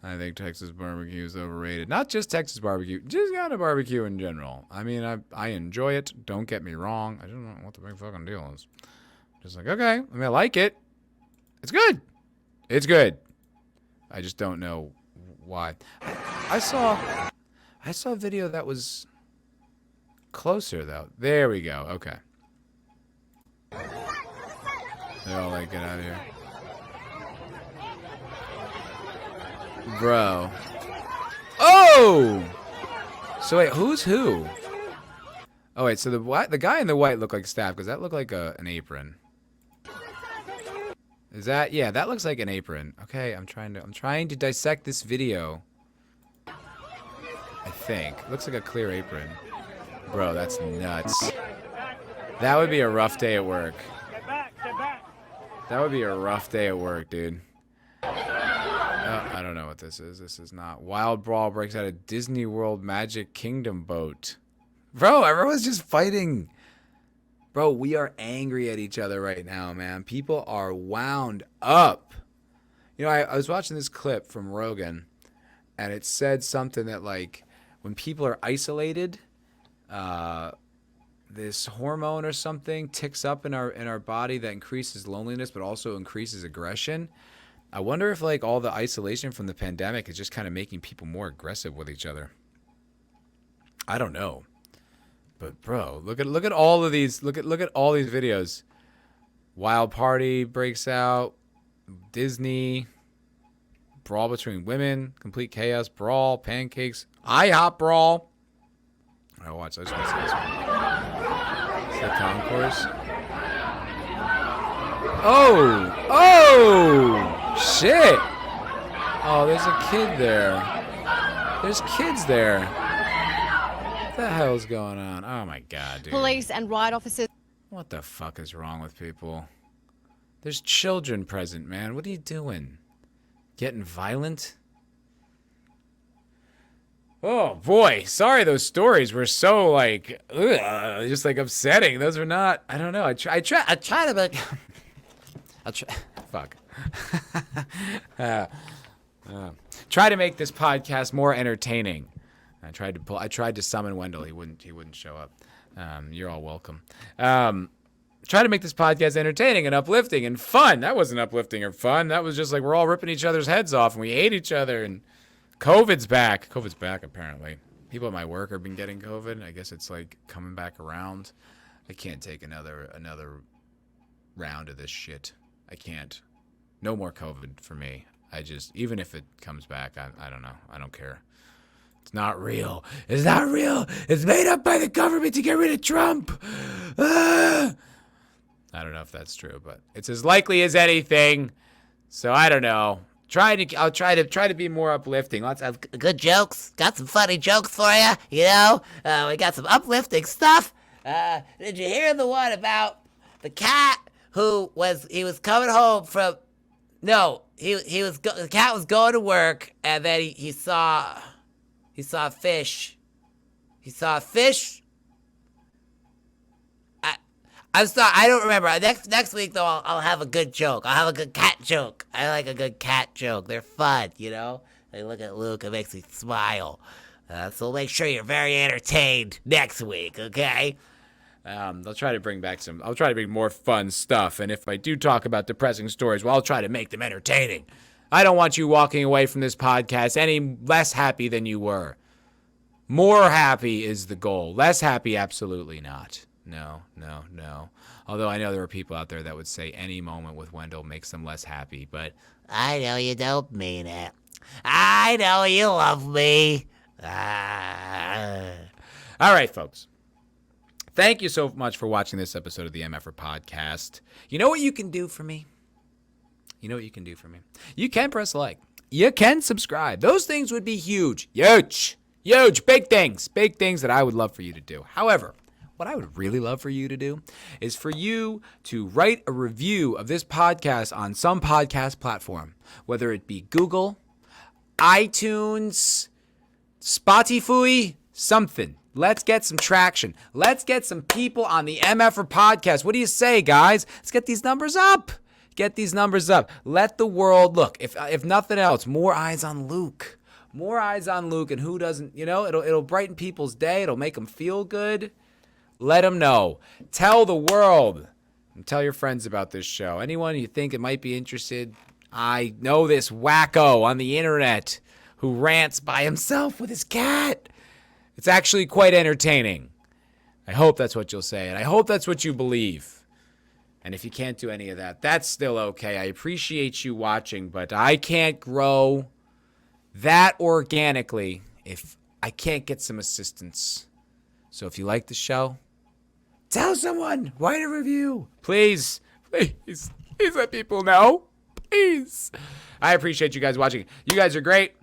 I think Texas barbecue is overrated. Not just Texas barbecue, just kind of barbecue in general. I mean, I enjoy it. Don't get me wrong. I don't know what the big fucking deal is. Just like, okay, I mean, I like it. It's good. It's good. I just don't know why. I saw a video that was closer, though. There we go. Okay. They're all like, get out of here. Bro. Oh! So wait, who's who? Oh wait, so the guy in the white looked like staff, because that looked like an apron. Is that? Yeah, that looks like an apron. Okay, I'm trying to dissect this video. I think. Looks like a clear apron. Bro, that's nuts. That would be a rough day at work. That would be a rough day at work, dude. I don't know what this is. This is not. Wild Brawl breaks out of Disney World Magic Kingdom boat. Bro, everyone's just fighting. Bro, we are angry at each other right now, man. People are wound up. You know, I was watching this clip from Rogan, and it said something that, like, when people are isolated, this hormone or something ticks up in our body that increases loneliness but also increases aggression. I wonder if, like, all the isolation from the pandemic is just kind of making people more aggressive with each other. I don't know. But bro, look at all of these. Look at all these videos. Wild party breaks out. Disney. Brawl between women. Complete chaos. Brawl. Pancakes. IHOP brawl. I watch. I just want to see this one. It's the concourse. Oh, shit. Oh, there's a kid there. There's kids there. What the hell's going on? Oh my god, dude. Police and riot officers. What the fuck is wrong with people? There's children present, man. What are you doing? Getting violent? Oh boy, sorry those stories were so like, just like upsetting. Those are not. I don't know. I try to make. Fuck. Try to make this podcast more entertaining. I tried to summon Wendell. He wouldn't show up. You're all welcome. Try to make this podcast entertaining and uplifting and fun. That wasn't uplifting or fun. That was just like we're all ripping each other's heads off and we hate each other and COVID's back. COVID's back apparently. People at my work have been getting COVID. I guess it's like coming back around. I can't take another round of this shit. I can't. No more COVID for me. Even if it comes back, I don't know. I don't care. It's not real. It's not real. It's made up by the government to get rid of Trump. I don't know if that's true, but it's as likely as anything. So I don't know. I'll try to be more uplifting. Lots of good jokes. Got some funny jokes for you. You know, we got some uplifting stuff. Did you hear the one about the cat who was coming home from? No, the cat was going to work and then he saw a fish. He saw a fish. I'm sorry, I don't remember. Next week though, I'll have a good joke. I'll have a good cat joke. I like a good cat joke. They're fun, you know. I look at Luke, it makes me smile. So make sure you're very entertained next week, okay? I'll try to bring more fun stuff. And if I do talk about depressing stories, well, I'll try to make them entertaining. I don't want you walking away from this podcast any less happy than you were. More happy is the goal. Less happy, absolutely not. No. Although I know there are people out there that would say any moment with Wendell makes them less happy, but I know you don't mean it. I know you love me. All right, folks. Thank you so much for watching this episode of the MFer Podcast. You know what you can do for me? You can press like. You can subscribe. Those things would be huge. Huge. Big things that I would love for you to do. However, what I would really love for you to do is for you to write a review of this podcast on some podcast platform, whether it be Google, iTunes, Spotify, something. Let's get some traction. Let's get some people on the MFer Podcast. What do you say, guys? Let's get these numbers up. Let the world look. If nothing else, more eyes on Luke. And who doesn't, it'll brighten people's day. It'll make them feel good. Let them know. Tell the world. And tell your friends about this show. Anyone you think it might be interested. I know this wacko on the internet who rants by himself with his cat. It's actually quite entertaining. I hope that's what you'll say. And I hope that's what you believe. And if you can't do any of that, that's still okay. I appreciate you watching, but I can't grow that organically if I can't get some assistance. So if you like the show, tell someone, write a review. Please let people know. Please. I appreciate you guys watching. You guys are great.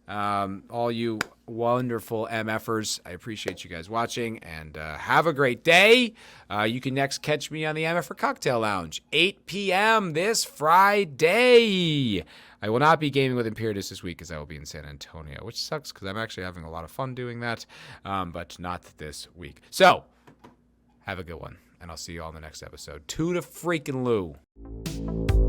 All you wonderful MFers, I appreciate you guys watching, and have a great day. You can next catch me on the MFer Cocktail Lounge, 8 p.m. this Friday. I will not be gaming with Imperius this week because I will be in San Antonio, which sucks because I'm actually having a lot of fun doing that, but not this week. So, have a good one, and I'll see you all in the next episode. To the freaking Lou.